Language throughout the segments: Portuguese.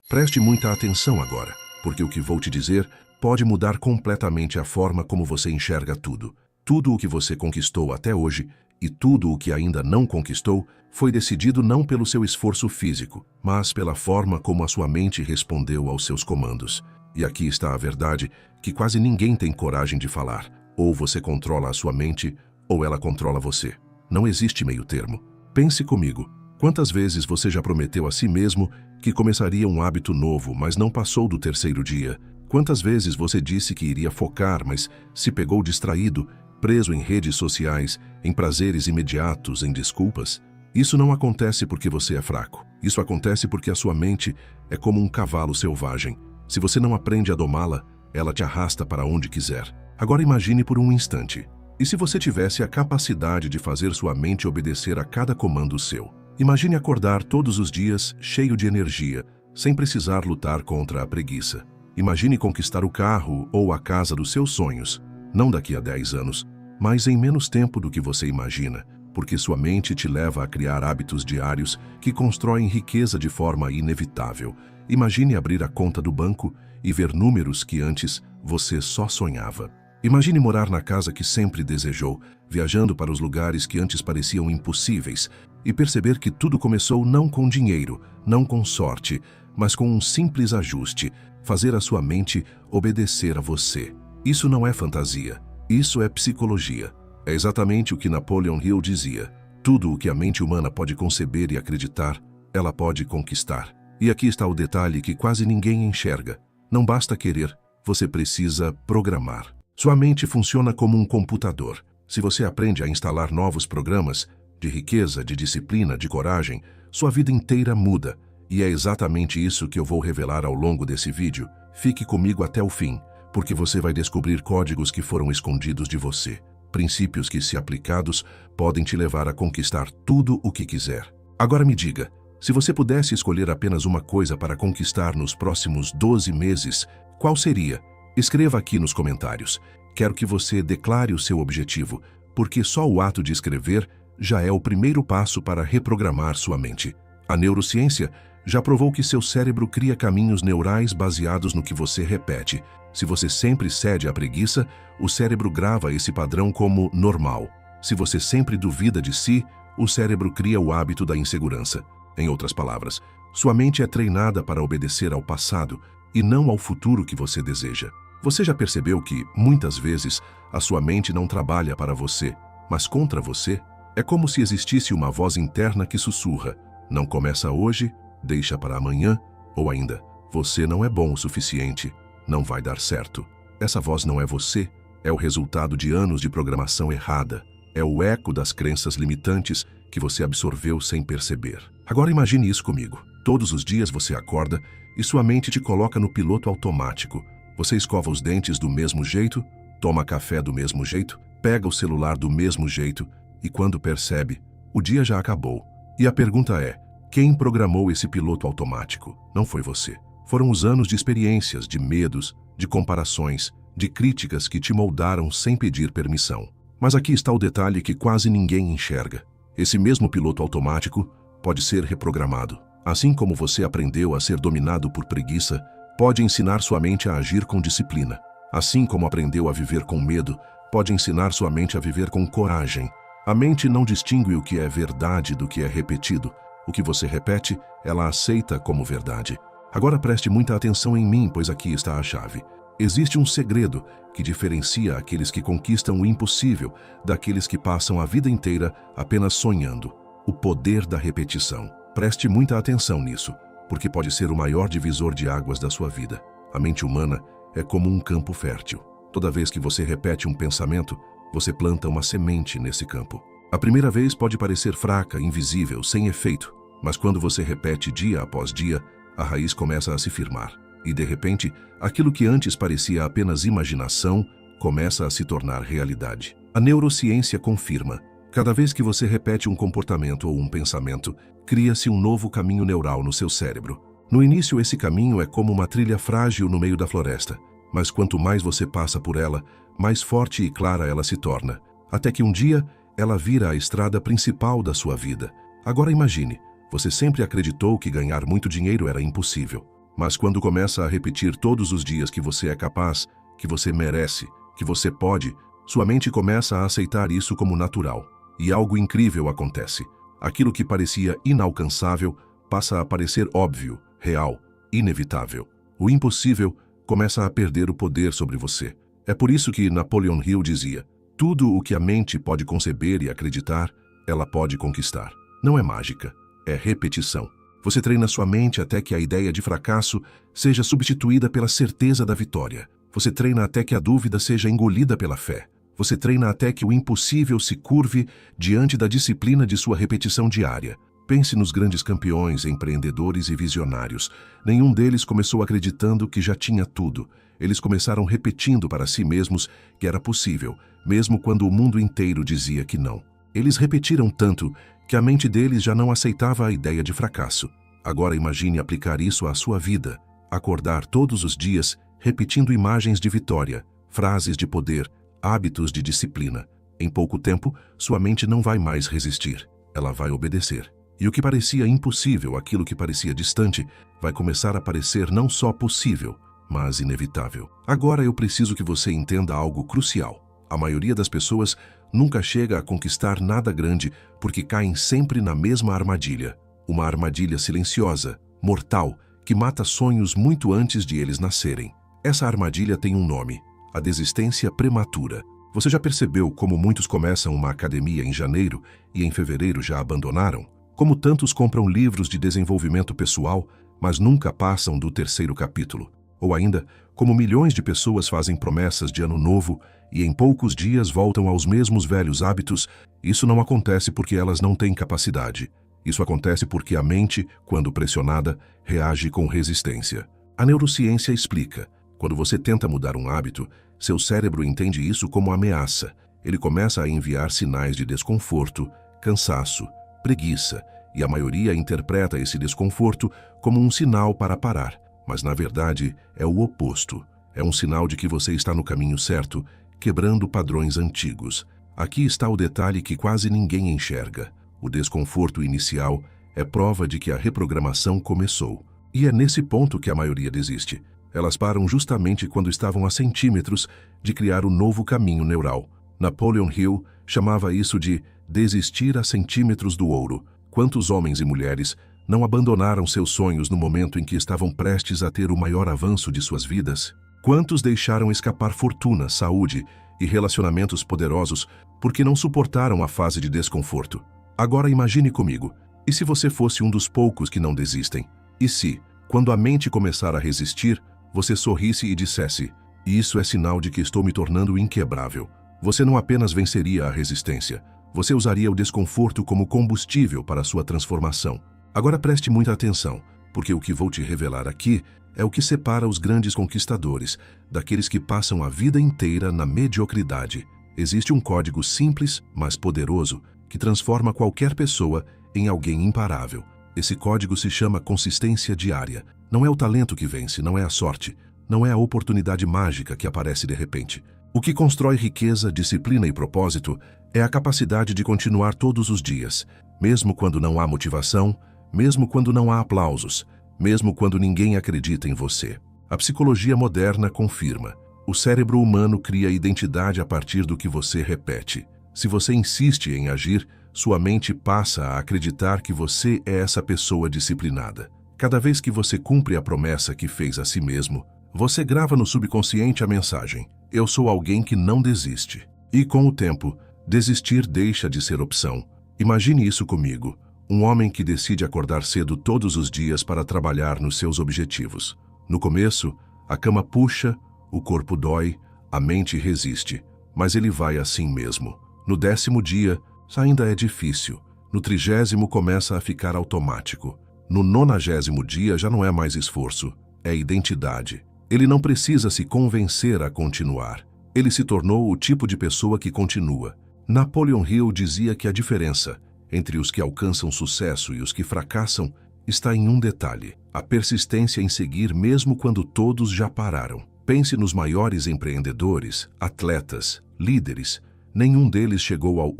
Preste muita atenção agora, porque o que vou te dizer pode mudar completamente a forma como você enxerga tudo. Tudo o que você conquistou até hoje e tudo o que ainda não conquistou foi decidido não pelo seu esforço físico, mas pela forma como a sua mente respondeu aos seus comandos. E aqui está a verdade que quase ninguém tem coragem de falar. Ou você controla a sua mente, ou ela controla você. Não existe meio termo. Pense comigo. Quantas vezes você já prometeu a si mesmo que começaria um hábito novo, mas não passou do terceiro dia? Quantas vezes você disse que iria focar, mas se pegou distraído, preso em redes sociais, em prazeres imediatos, em desculpas? Isso não acontece porque você é fraco. Isso acontece porque a sua mente é como um cavalo selvagem. Se você não aprende a domá-la, ela te arrasta para onde quiser. Agora imagine por um instante. E se você tivesse a capacidade de fazer sua mente obedecer a cada comando seu? Imagine acordar todos os dias cheio de energia, sem precisar lutar contra a preguiça. Imagine conquistar o carro ou a casa dos seus sonhos, não daqui a 10 anos, mas em menos tempo do que você imagina, porque sua mente te leva a criar hábitos diários que constroem riqueza de forma inevitável. Imagine abrir a conta do banco e ver números que antes você só sonhava. Imagine morar na casa que sempre desejou, viajando para os lugares que antes pareciam impossíveis, e perceber que tudo começou não com dinheiro, não com sorte, mas com um simples ajuste, fazer a sua mente obedecer a você. Isso não é fantasia, isso é psicologia. É exatamente o que Napoleon Hill dizia. Tudo o que a mente humana pode conceber e acreditar, ela pode conquistar. E aqui está o detalhe que quase ninguém enxerga. Não basta querer, você precisa programar. Sua mente funciona como um computador. Se você aprende a instalar novos programas, de riqueza, de disciplina, de coragem, sua vida inteira muda. E é exatamente isso que eu vou revelar ao longo desse vídeo. Fique comigo até o fim, porque você vai descobrir códigos que foram escondidos de você. Princípios que, se aplicados, podem te levar a conquistar tudo o que quiser. Agora me diga, se você pudesse escolher apenas uma coisa para conquistar nos próximos 12 meses, qual seria? Escreva aqui nos comentários. Quero que você declare o seu objetivo, porque só o ato de escrever já é o primeiro passo para reprogramar sua mente. A neurociência já provou que seu cérebro cria caminhos neurais baseados no que você repete. Se você sempre cede à preguiça, o cérebro grava esse padrão como normal. Se você sempre duvida de si, o cérebro cria o hábito da insegurança. Em outras palavras, sua mente é treinada para obedecer ao passado e não ao futuro que você deseja. Você já percebeu que, muitas vezes, a sua mente não trabalha para você, mas contra você? É como se existisse uma voz interna que sussurra: não começa hoje, deixa para amanhã, ou ainda, você não é bom o suficiente, não vai dar certo. Essa voz não é você, é o resultado de anos de programação errada. É o eco das crenças limitantes que você absorveu sem perceber. Agora imagine isso comigo. Todos os dias você acorda e sua mente te coloca no piloto automático. Você escova os dentes do mesmo jeito, toma café do mesmo jeito, pega o celular do mesmo jeito e quando percebe, o dia já acabou. E a pergunta é, quem programou esse piloto automático? Não foi você. Foram os anos de experiências, de medos, de comparações, de críticas que te moldaram sem pedir permissão. Mas aqui está o detalhe que quase ninguém enxerga. Esse mesmo piloto automático pode ser reprogramado. Assim como você aprendeu a ser dominado por preguiça, pode ensinar sua mente a agir com disciplina. Assim como aprendeu a viver com medo, pode ensinar sua mente a viver com coragem. A mente não distingue o que é verdade do que é repetido. O que você repete, ela aceita como verdade. Agora preste muita atenção em mim, pois aqui está a chave. Existe um segredo que diferencia aqueles que conquistam o impossível daqueles que passam a vida inteira apenas sonhando. O poder da repetição. Preste muita atenção nisso, porque pode ser o maior divisor de águas da sua vida. A mente humana é como um campo fértil. Toda vez que você repete um pensamento, você planta uma semente nesse campo. A primeira vez pode parecer fraca, invisível, sem efeito, mas quando você repete dia após dia, a raiz começa a se firmar. E, de repente, aquilo que antes parecia apenas imaginação começa a se tornar realidade. A neurociência confirma. Cada vez que você repete um comportamento ou um pensamento, cria-se um novo caminho neural no seu cérebro. No início, esse caminho é como uma trilha frágil no meio da floresta, mas quanto mais você passa por ela, mais forte e clara ela se torna, até que um dia ela vira a estrada principal da sua vida. Agora imagine, você sempre acreditou que ganhar muito dinheiro era impossível. Mas quando começa a repetir todos os dias que você é capaz, que você merece, que você pode, sua mente começa a aceitar isso como natural. E algo incrível acontece. Aquilo que parecia inalcançável passa a parecer óbvio, real, inevitável. O impossível começa a perder o poder sobre você. É por isso que Napoleon Hill dizia: tudo o que a mente pode conceber e acreditar, ela pode conquistar. Não é mágica, é repetição. Você treina sua mente até que a ideia de fracasso seja substituída pela certeza da vitória. Você treina até que a dúvida seja engolida pela fé. Você treina até que o impossível se curve diante da disciplina de sua repetição diária. Pense nos grandes campeões, empreendedores e visionários. Nenhum deles começou acreditando que já tinha tudo. Eles começaram repetindo para si mesmos que era possível, mesmo quando o mundo inteiro dizia que não. Eles repetiram tanto que a mente deles já não aceitava a ideia de fracasso. Agora imagine aplicar isso à sua vida. Acordar todos os dias, repetindo imagens de vitória, frases de poder, hábitos de disciplina. Em pouco tempo, sua mente não vai mais resistir. Ela vai obedecer. E o que parecia impossível, aquilo que parecia distante, vai começar a parecer não só possível, mas inevitável. Agora eu preciso que você entenda algo crucial. A maioria das pessoas nunca chega a conquistar nada grande porque caem sempre na mesma armadilha. Uma armadilha silenciosa, mortal, que mata sonhos muito antes de eles nascerem. Essa armadilha tem um nome: a desistência prematura. Você já percebeu como muitos começam uma academia em janeiro e em fevereiro já abandonaram? Como tantos compram livros de desenvolvimento pessoal, mas nunca passam do terceiro capítulo? Ou ainda, como milhões de pessoas fazem promessas de ano novo e em poucos dias voltam aos mesmos velhos hábitos? Isso não acontece porque elas não têm capacidade. Isso acontece porque a mente, quando pressionada, reage com resistência. A neurociência explica: quando você tenta mudar um hábito, seu cérebro entende isso como ameaça. Ele começa a enviar sinais de desconforto, cansaço, preguiça, e a maioria interpreta esse desconforto como um sinal para parar. Mas, na verdade, é o oposto. É um sinal de que você está no caminho certo, quebrando padrões antigos. Aqui está o detalhe que quase ninguém enxerga. O desconforto inicial é prova de que a reprogramação começou. E é nesse ponto que a maioria desiste. Elas param justamente quando estavam a centímetros de criar o novo caminho neural. Napoleon Hill chamava isso de desistir a centímetros do ouro. Quantos homens e mulheres não abandonaram seus sonhos no momento em que estavam prestes a ter o maior avanço de suas vidas? Quantos deixaram escapar fortuna, saúde e relacionamentos poderosos porque não suportaram a fase de desconforto? Agora imagine comigo, e se você fosse um dos poucos que não desistem? E se, quando a mente começar a resistir, você sorrisse e dissesse: "Isso é sinal de que estou me tornando inquebrável"? Você não apenas venceria a resistência, você usaria o desconforto como combustível para a sua transformação. Agora preste muita atenção, porque o que vou te revelar aqui é o que separa os grandes conquistadores daqueles que passam a vida inteira na mediocridade. Existe um código simples, mas poderoso, que transforma qualquer pessoa em alguém imparável. Esse código se chama consistência diária. Não é o talento que vence, não é a sorte, não é a oportunidade mágica que aparece de repente. O que constrói riqueza, disciplina e propósito é a capacidade de continuar todos os dias, mesmo quando não há motivação, mesmo quando não há aplausos, mesmo quando ninguém acredita em você. A psicologia moderna confirma: o cérebro humano cria identidade a partir do que você repete. Se você insiste em agir, sua mente passa a acreditar que você é essa pessoa disciplinada. Cada vez que você cumpre a promessa que fez a si mesmo, você grava no subconsciente a mensagem: "Eu sou alguém que não desiste". E com o tempo, desistir deixa de ser opção. Imagine isso comigo: um homem que decide acordar cedo todos os dias para trabalhar nos seus objetivos. No começo, a cama puxa, o corpo dói, a mente resiste, mas ele vai assim mesmo. No 10º dia, ainda é difícil. No 30º começa a ficar automático. No 90º dia já não é mais esforço, é identidade. Ele não precisa se convencer a continuar. Ele se tornou o tipo de pessoa que continua. Napoleon Hill dizia que a diferença entre os que alcançam sucesso e os que fracassam está em um detalhe: a persistência em seguir mesmo quando todos já pararam. Pense nos maiores empreendedores, atletas, líderes. Nenhum deles chegou ao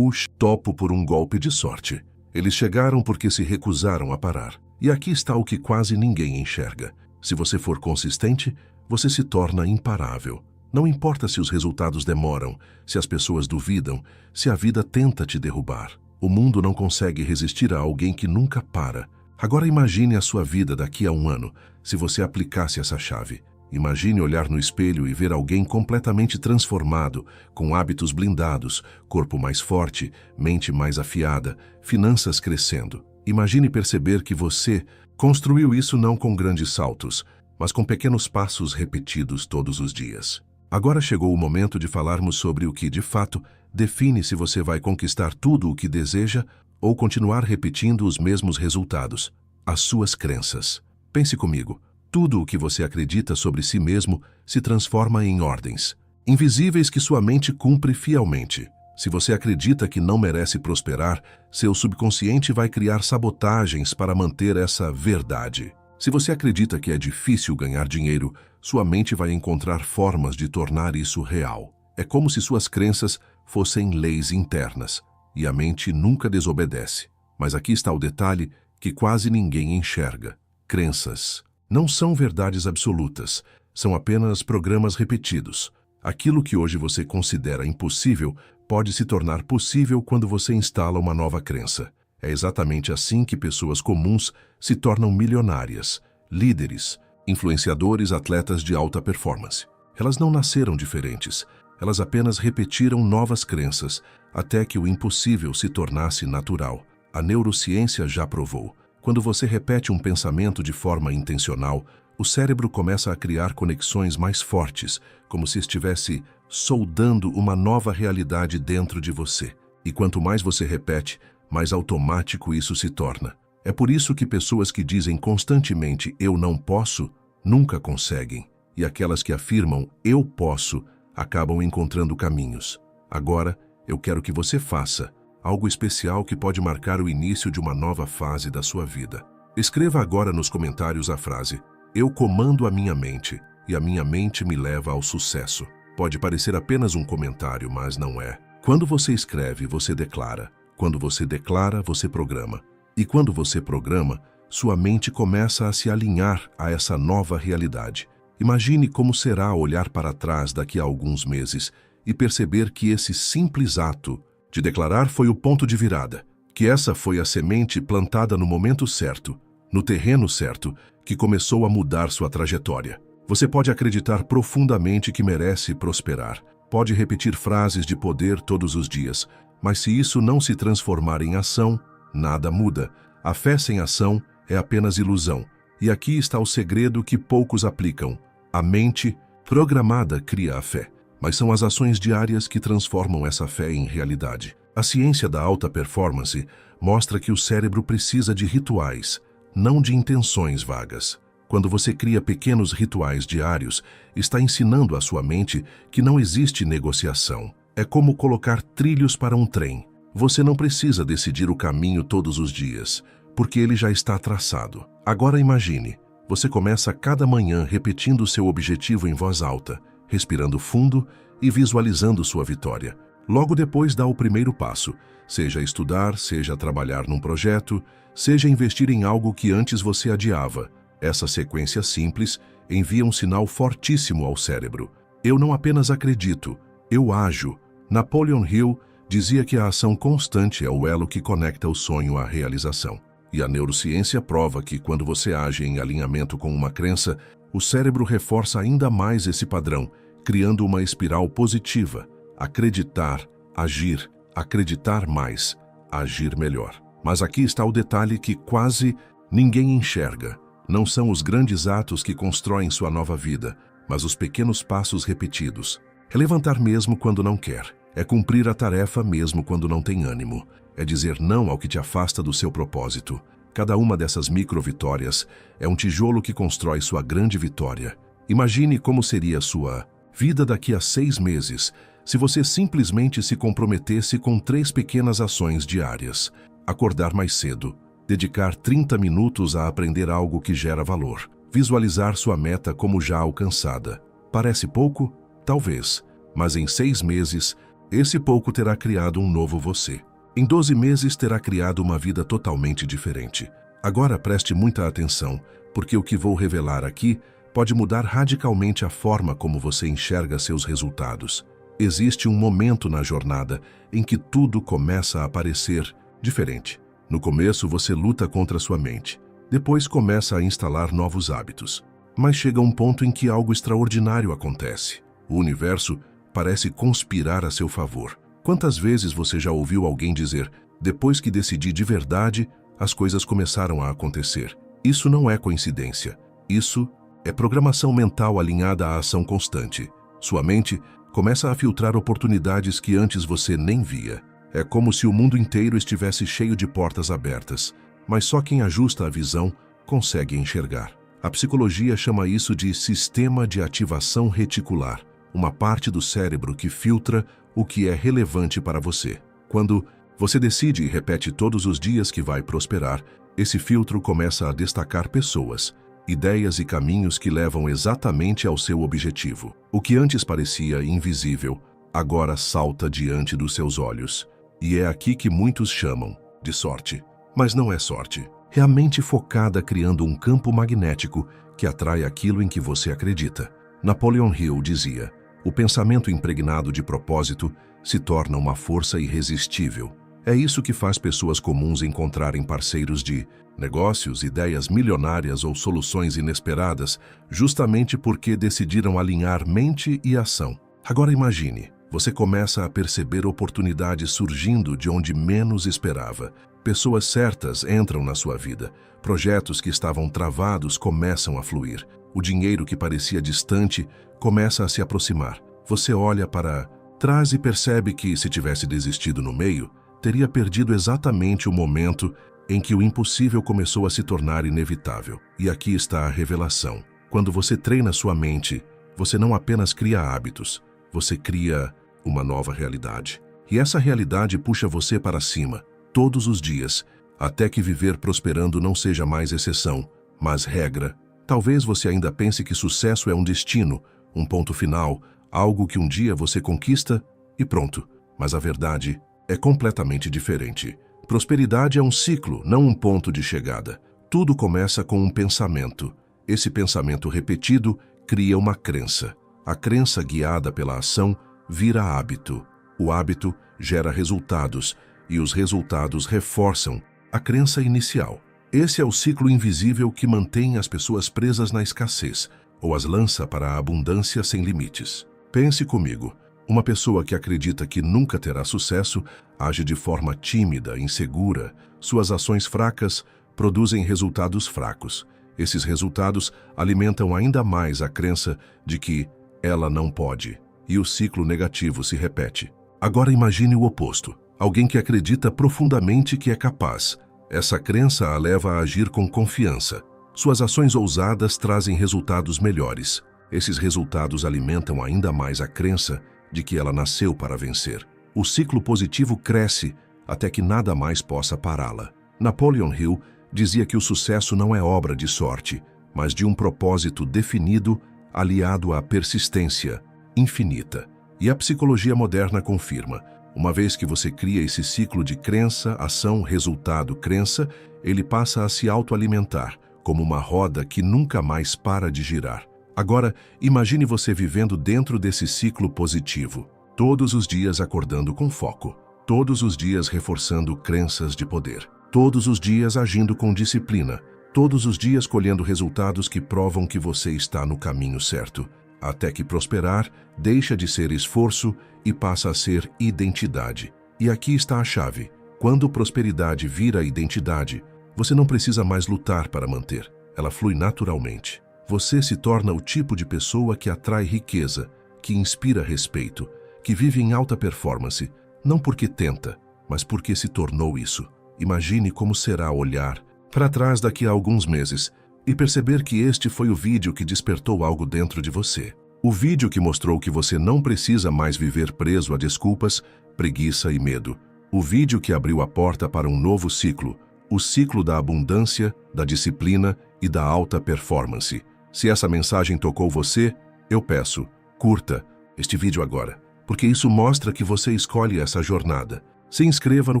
topo por um golpe de sorte. Eles chegaram porque se recusaram a parar. E aqui está o que quase ninguém enxerga. Se você for consistente, você se torna imparável. Não importa se os resultados demoram, se as pessoas duvidam, se a vida tenta te derrubar. O mundo não consegue resistir a alguém que nunca para. Agora imagine a sua vida daqui a um ano, se você aplicasse essa chave. Imagine olhar no espelho e ver alguém completamente transformado, com hábitos blindados, corpo mais forte, mente mais afiada, finanças crescendo. Imagine perceber que você construiu isso não com grandes saltos, mas com pequenos passos repetidos todos os dias. Agora chegou o momento de falarmos sobre o que, de fato, define se você vai conquistar tudo o que deseja ou continuar repetindo os mesmos resultados: as suas crenças. Pense comigo. Tudo o que você acredita sobre si mesmo se transforma em ordens invisíveis que sua mente cumpre fielmente. Se você acredita que não merece prosperar, seu subconsciente vai criar sabotagens para manter essa verdade. Se você acredita que é difícil ganhar dinheiro, sua mente vai encontrar formas de tornar isso real. É como se suas crenças fossem leis internas, e a mente nunca desobedece. Mas aqui está o detalhe que quase ninguém enxerga. Crenças não são verdades absolutas, são apenas programas repetidos. Aquilo que hoje você considera impossível pode se tornar possível quando você instala uma nova crença. É exatamente assim que pessoas comuns se tornam milionárias, líderes, influenciadores, atletas de alta performance. Elas não nasceram diferentes, elas apenas repetiram novas crenças até que o impossível se tornasse natural. A neurociência já provou. Quando você repete um pensamento de forma intencional, o cérebro começa a criar conexões mais fortes, como se estivesse soldando uma nova realidade dentro de você. E quanto mais você repete, mais automático isso se torna. É por isso que pessoas que dizem constantemente "eu não posso", nunca conseguem. E aquelas que afirmam "eu posso", acabam encontrando caminhos. Agora, eu quero que você faça algo especial que pode marcar o início de uma nova fase da sua vida. Escreva agora nos comentários a frase "eu comando a minha mente e a minha mente me leva ao sucesso". Pode parecer apenas um comentário, mas não é. Quando você escreve, você declara. Quando você declara, você programa. E quando você programa, sua mente começa a se alinhar a essa nova realidade. Imagine como será olhar para trás daqui a alguns meses e perceber que esse simples ato de declarar foi o ponto de virada, que essa foi a semente plantada no momento certo, no terreno certo, que começou a mudar sua trajetória. Você pode acreditar profundamente que merece prosperar, pode repetir frases de poder todos os dias, mas se isso não se transformar em ação, nada muda. A fé sem ação é apenas ilusão. E aqui está o segredo que poucos aplicam. A mente programada cria a fé, mas são as ações diárias que transformam essa fé em realidade. A ciência da alta performance mostra que o cérebro precisa de rituais, não de intenções vagas. Quando você cria pequenos rituais diários, está ensinando à sua mente que não existe negociação. É como colocar trilhos para um trem. Você não precisa decidir o caminho todos os dias, porque ele já está traçado. Agora imagine, você começa cada manhã repetindo seu objetivo em voz alta, respirando fundo e visualizando sua vitória. Logo depois dá o primeiro passo, seja estudar, seja trabalhar num projeto, seja investir em algo que antes você adiava. Essa sequência simples envia um sinal fortíssimo ao cérebro. Eu não apenas acredito, eu ajo. Napoleon Hill dizia que a ação constante é o elo que conecta o sonho à realização. E a neurociência prova que quando você age em alinhamento com uma crença, o cérebro reforça ainda mais esse padrão, criando uma espiral positiva. Acreditar, agir, acreditar mais, agir melhor. Mas aqui está o detalhe que quase ninguém enxerga. Não são os grandes atos que constroem sua nova vida, mas os pequenos passos repetidos. É levantar mesmo quando não quer. É cumprir a tarefa mesmo quando não tem ânimo. É dizer não ao que te afasta do seu propósito. Cada uma dessas micro-vitórias é um tijolo que constrói sua grande vitória. Imagine como seria sua vida daqui a 6 meses se você simplesmente se comprometesse com 3 pequenas ações diárias. Acordar mais cedo. Dedicar 30 minutos a aprender algo que gera valor. Visualizar sua meta como já alcançada. Parece pouco? Talvez. Mas em 6 meses, esse pouco terá criado um novo você. Em 12 meses terá criado uma vida totalmente diferente. Agora preste muita atenção, porque o que vou revelar aqui pode mudar radicalmente a forma como você enxerga seus resultados. Existe um momento na jornada em que tudo começa a parecer diferente. No começo você luta contra sua mente, depois começa a instalar novos hábitos. Mas chega um ponto em que algo extraordinário acontece. O universo parece conspirar a seu favor. Quantas vezes você já ouviu alguém dizer: depois que decidi de verdade, as coisas começaram a acontecer? Isso não é coincidência. Isso é programação mental alinhada à ação constante. Sua mente começa a filtrar oportunidades que antes você nem via. É como se o mundo inteiro estivesse cheio de portas abertas, mas só quem ajusta a visão consegue enxergar. A psicologia chama isso de sistema de ativação reticular, uma parte do cérebro que filtra o que é relevante para você. Quando você decide e repete todos os dias que vai prosperar, esse filtro começa a destacar pessoas, ideias e caminhos que levam exatamente ao seu objetivo. O que antes parecia invisível, agora salta diante dos seus olhos. E é aqui que muitos chamam de sorte. Mas não é sorte. É a mente focada criando um campo magnético que atrai aquilo em que você acredita. Napoleon Hill dizia: o pensamento impregnado de propósito se torna uma força irresistível. É isso que faz pessoas comuns encontrarem parceiros de negócios, ideias milionárias ou soluções inesperadas, justamente porque decidiram alinhar mente e ação. Agora imagine, você começa a perceber oportunidades surgindo de onde menos esperava. Pessoas certas entram na sua vida. Projetos que estavam travados começam a fluir. O dinheiro que parecia distante começa a se aproximar. Você olha para trás e percebe que, se tivesse desistido no meio, teria perdido exatamente o momento em que o impossível começou a se tornar inevitável. E aqui está a revelação. Quando você treina sua mente, você não apenas cria hábitos, você cria uma nova realidade. E essa realidade puxa você para cima, todos os dias, até que viver prosperando não seja mais exceção, mas regra. Talvez você ainda pense que sucesso é um destino, um ponto final, algo que um dia você conquista e pronto. Mas a verdade é completamente diferente. Prosperidade é um ciclo, não um ponto de chegada. Tudo começa com um pensamento. Esse pensamento repetido cria uma crença. A crença guiada pela ação vira hábito. O hábito gera resultados e os resultados reforçam a crença inicial. Esse é o ciclo invisível que mantém as pessoas presas na escassez ou as lança para a abundância sem limites. Pense comigo. Uma pessoa que acredita que nunca terá sucesso age de forma tímida, insegura. Suas ações fracas produzem resultados fracos. Esses resultados alimentam ainda mais a crença de que ela não pode, e o ciclo negativo se repete. Agora imagine o oposto. Alguém que acredita profundamente que é capaz. Essa crença a leva a agir com confiança. Suas ações ousadas trazem resultados melhores. Esses resultados alimentam ainda mais a crença de que ela nasceu para vencer. O ciclo positivo cresce até que nada mais possa pará-la. Napoleon Hill dizia que o sucesso não é obra de sorte, mas de um propósito definido aliado à persistência infinita. E a psicologia moderna confirma: uma vez que você cria esse ciclo de crença, ação, resultado, crença, ele passa a se autoalimentar, como uma roda que nunca mais para de girar. Agora, imagine você vivendo dentro desse ciclo positivo, todos os dias acordando com foco, todos os dias reforçando crenças de poder, todos os dias agindo com disciplina, todos os dias colhendo resultados que provam que você está no caminho certo, até que prosperar deixa de ser esforço e passa a ser identidade. E aqui está a chave. Quando prosperidade vira identidade, você não precisa mais lutar para manter. Ela flui naturalmente. Você se torna o tipo de pessoa que atrai riqueza, que inspira respeito, que vive em alta performance, não porque tenta, mas porque se tornou isso. Imagine como será olhar para trás daqui a alguns meses e perceber que este foi o vídeo que despertou algo dentro de você. O vídeo que mostrou que você não precisa mais viver preso a desculpas, preguiça e medo. O vídeo que abriu a porta para um novo ciclo, o ciclo da abundância, da disciplina e da alta performance. Se essa mensagem tocou você, eu peço, curta este vídeo agora, porque isso mostra que você escolhe essa jornada. Se inscreva no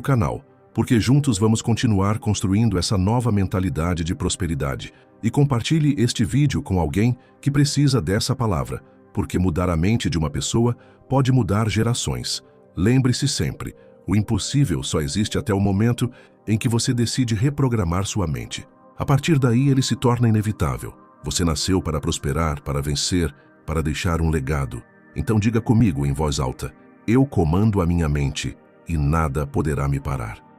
canal, porque juntos vamos continuar construindo essa nova mentalidade de prosperidade. E compartilhe este vídeo com alguém que precisa dessa palavra, porque mudar a mente de uma pessoa pode mudar gerações. Lembre-se sempre, o impossível só existe até o momento em que você decide reprogramar sua mente. A partir daí ele se torna inevitável. Você nasceu para prosperar, para vencer, para deixar um legado. Então diga comigo em voz alta: eu comando a minha mente e nada poderá me parar.